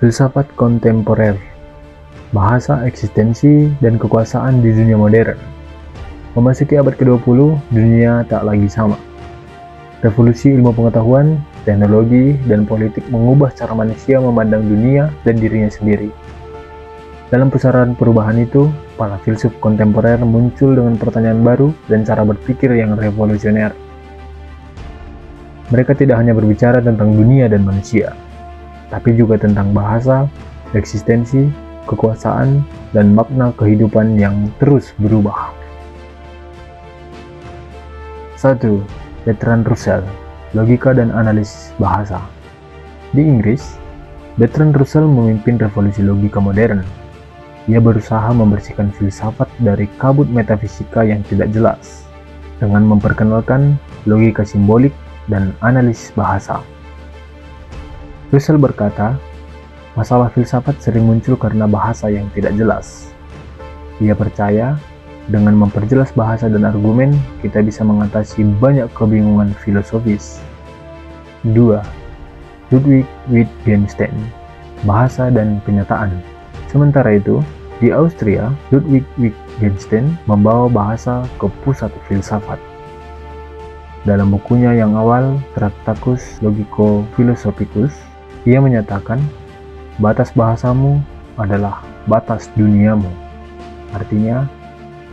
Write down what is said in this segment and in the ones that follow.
Filsafat kontemporer, bahasa, eksistensi, dan kekuasaan di dunia modern. Memasuki abad ke-20, dunia tak lagi sama. Revolusi ilmu pengetahuan, teknologi, dan politik mengubah cara manusia memandang dunia dan dirinya sendiri. Dalam pusaran perubahan itu, para filsuf kontemporer muncul dengan pertanyaan baru dan cara berpikir yang revolusioner. Mereka tidak hanya berbicara tentang dunia dan manusia, tapi juga tentang bahasa, eksistensi, kekuasaan, dan makna kehidupan yang terus berubah. 1. Bertrand Russell, logika dan analisis bahasa. Di Inggris, Bertrand Russell memimpin revolusi logika modern. Ia berusaha membersihkan filsafat dari kabut metafisika yang tidak jelas, dengan memperkenalkan logika simbolik dan analisis bahasa. Russell berkata, masalah filsafat sering muncul karena bahasa yang tidak jelas. Ia percaya, dengan memperjelas bahasa dan argumen, kita bisa mengatasi banyak kebingungan filosofis. 2. Ludwig Wittgenstein, bahasa dan kenyataan. Sementara itu, di Austria, Ludwig Wittgenstein membawa bahasa ke pusat filsafat. Dalam bukunya yang awal, Tractatus Logico-Philosophicus, ia menyatakan, batas bahasamu adalah batas duniamu. Artinya,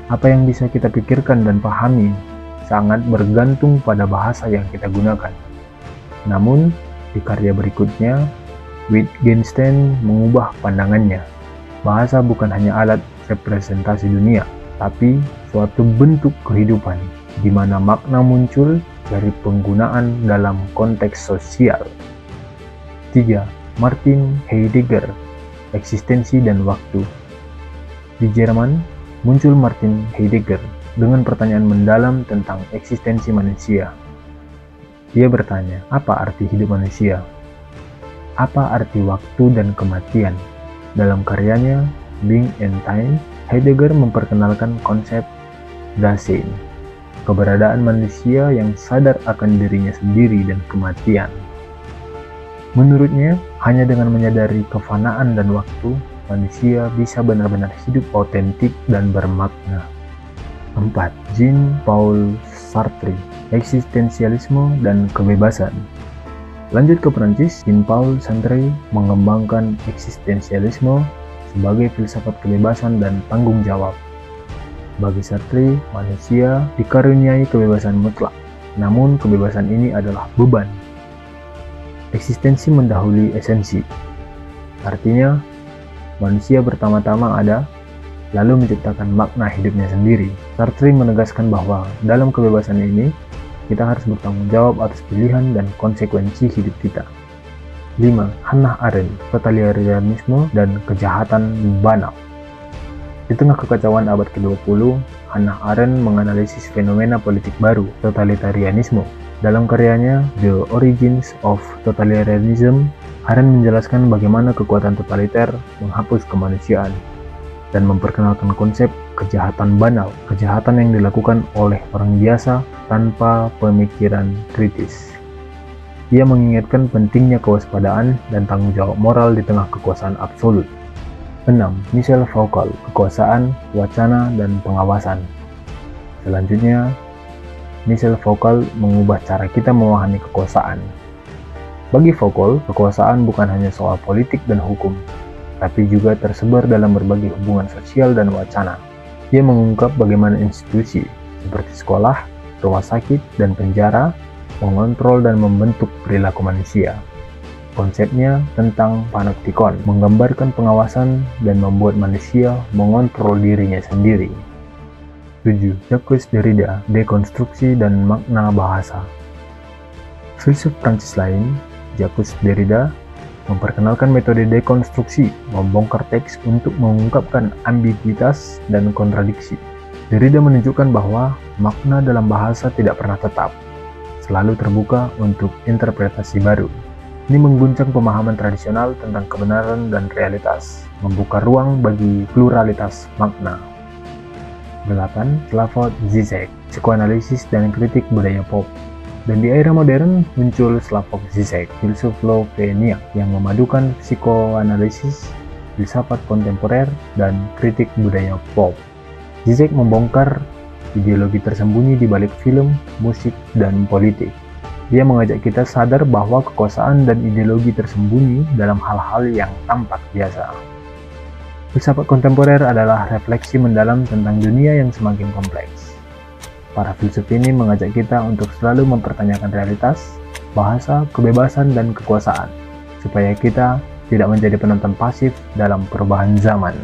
apa yang bisa kita pikirkan dan pahami sangat bergantung pada bahasa yang kita gunakan. Namun, di karya berikutnya, Wittgenstein mengubah pandangannya. Bahasa bukan hanya alat representasi dunia, tapi suatu bentuk kehidupan, di mana makna muncul dari penggunaan dalam konteks sosial. 3. Martin Heidegger, eksistensi dan waktu. Di Jerman, muncul Martin Heidegger dengan pertanyaan mendalam tentang eksistensi manusia. Dia bertanya, apa arti hidup manusia? Apa arti waktu dan kematian? Dalam karyanya, Being and Time, Heidegger memperkenalkan konsep Dasein, keberadaan manusia yang sadar akan dirinya sendiri dan kematian. Menurutnya, hanya dengan menyadari kefanaan dan waktu, manusia bisa benar-benar hidup autentik dan bermakna. 4. Jean-Paul Sartre, eksistensialisme dan kebebasan. Lanjut ke Perancis, Jean-Paul Sartre mengembangkan eksistensialisme sebagai filsafat kebebasan dan tanggung jawab. Bagi Sartre, manusia dikaruniai kebebasan mutlak, namun kebebasan ini adalah beban. Eksistensi mendahului esensi. Artinya, manusia pertama-tama ada, lalu menciptakan makna hidupnya sendiri. Sartre menegaskan bahwa dalam kebebasan ini, kita harus bertanggung jawab atas pilihan dan konsekuensi hidup kita. 5. Hannah Arendt, totalitarianisme dan kejahatan banal. Di tengah kekacauan abad ke-20, Hannah Arendt menganalisis fenomena politik baru, totalitarianisme. Dalam karyanya The Origins of Totalitarianism, Arendt menjelaskan bagaimana kekuatan totaliter menghapus kemanusiaan dan memperkenalkan konsep kejahatan banal, kejahatan yang dilakukan oleh orang biasa tanpa pemikiran kritis. Ia mengingatkan pentingnya kewaspadaan dan tanggung jawab moral di tengah kekuasaan absolut. 6. Michel Foucault, kekuasaan, wacana, dan pengawasan. Selanjutnya, Michel Foucault mengubah cara kita memahami kekuasaan. Bagi Foucault, kekuasaan bukan hanya soal politik dan hukum, tapi juga tersebar dalam berbagai hubungan sosial dan wacana. Ia mengungkap bagaimana institusi, seperti sekolah, rumah sakit, dan penjara, mengontrol dan membentuk perilaku manusia. Konsepnya tentang panoptikon, menggambarkan pengawasan dan membuat manusia mengontrol dirinya sendiri. 7. Jacques Derrida, dekonstruksi dan makna bahasa. Filsuf Prancis lain, Jacques Derrida, memperkenalkan metode dekonstruksi, membongkar teks untuk mengungkapkan ambiguitas dan kontradiksi. Derrida menunjukkan bahwa makna dalam bahasa tidak pernah tetap, selalu terbuka untuk interpretasi baru. Ini mengguncang pemahaman tradisional tentang kebenaran dan realitas, membuka ruang bagi pluralitas makna. 8. Slavoj Žižek, psikoanalisis dan kritik budaya pop. Dan di era modern muncul Slavoj Žižek, filsuf Slovenia yang memadukan psikoanalisis, filsafat kontemporer, dan kritik budaya pop. Žižek membongkar ideologi tersembunyi di balik film, musik, dan politik. Dia mengajak kita sadar bahwa kekuasaan dan ideologi tersembunyi dalam hal-hal yang tampak biasa. Filsafat kontemporer adalah refleksi mendalam tentang dunia yang semakin kompleks. Para filsuf ini mengajak kita untuk selalu mempertanyakan realitas, bahasa, kebebasan, dan kekuasaan, supaya kita tidak menjadi penonton pasif dalam perubahan zaman.